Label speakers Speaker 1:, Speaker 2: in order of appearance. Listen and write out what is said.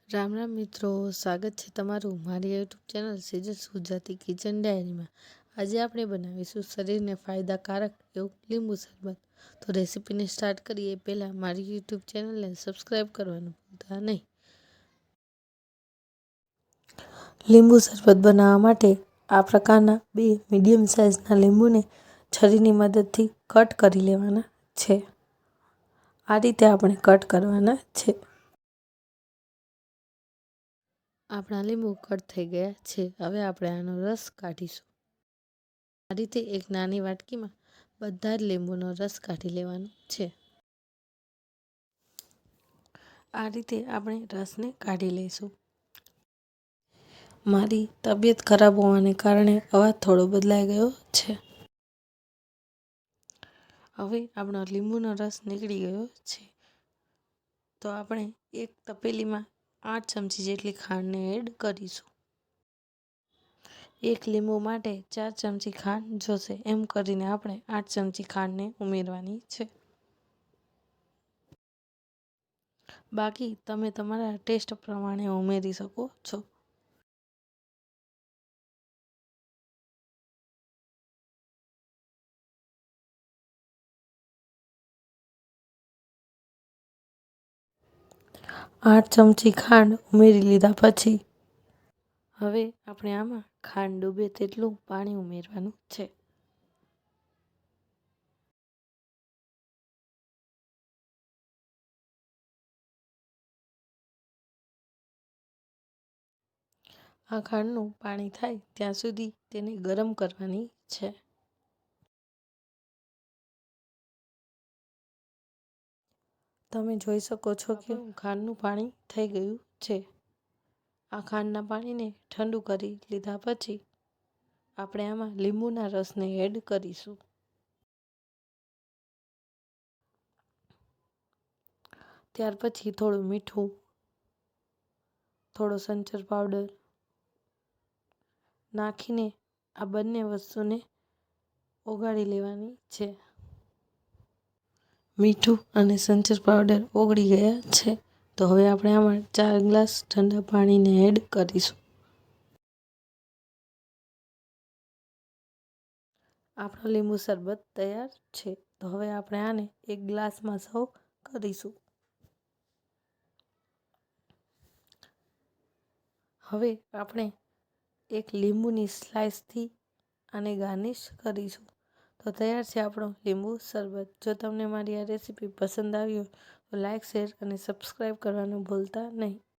Speaker 1: રામ રામ મિત્રો, સ્વાગત છે તમારું મારી યુટ્યુબ ચેનલ સેજસ ગુજરાતી કિચન ડાયરીમાં। આજે આપણે બનાવીશું શરીરને ફાયદાકારક એવું લીંબુ શરબત। તો રેસીપીને સ્ટાર્ટ કરીએ એ પહેલાં મારી યુટ્યુબ ચેનલને સબસ્ક્રાઈબ કરવાનું ભૂલતા નહીં। લીંબુ શરબત બનાવવા માટે આ પ્રકારના 2 મીડિયમ સાઇઝના લીંબુને છરીની મદદથી કટ કરી લેવાના છે। આ રીતે આપણે કટ કરવાના છે। આપણા લીંબુ કટ થઈ ગયા છે। હવે આપણે આનો રસ કાઢીશું। આ રીતે એક નાની વાટકીમાં બધા જ લીંબુનો રસ કાઢી લેવાનો છે। આ રીતે આપણે રસને કાઢી લઈશું। મારી તબિયત ખરાબ હોવાને કારણે અવાજ થોડો બદલાઈ ગયો છે। હવે આપણો લીંબુનો રસ નીકળી ગયો છે। તો આપણે એક તપેલીમાં 8 ચમચી જેટલી ખાંડને એડ કરીશું। એક લીંબુ માટે 4 ચમચી ખાંડ જોશે, એમ કરીને આપણે 8 ચમચી ખાંડને ઉમેરવાની છે। બાકી તમે તમારા ટેસ્ટ પ્રમાણે ઉમેરી શકો છો। આઠ ચમચી ખાંડ ઉમેરી લીધા પછી હવે આપણે આમાં ખાંડ ડૂબે તેટલું પાણી ઉમેરવાનું છે। આ ખાંડનું પાણી થાય ત્યાં સુધી તેને ગરમ કરવાની છે। તમે જોઈ શકો છો કે ખાંડનું પાણી થઈ ગયું છે। આ ખાંડના પાણીને ઠંડુ કરી લીધા પછી આપણે આમાં લીંબુના રસને એડ કરીશું। ત્યાર પછી થોડું મીઠું, થોડો સંચર પાવડર નાખીને આ બંને વસ્તુને ઓગાળી લેવાની છે। મીઠું અને સંચર પાવડર ઓગળી ગયા છે। તો હવે આપણે આમાં 4 ગ્લાસ ઠંડા પાણીને એડ કરીશું। આપણો લીંબુ શરબત તૈયાર છે। તો હવે આપણે આને એક ગ્લાસમાં સર્વ કરીશું। હવે આપણે એક લીંબુની સ્લાઇસથી આને ગાર્નિશ કરીશું। તો તૈયાર છે આપણો લીંબુ શરબત। જો તમને મારી આ રેસીપી પસંદ આવી હોય તો લાઇક, શેર અને સબસ્ક્રાઈબ કરવાનું ભૂલતા નહીં।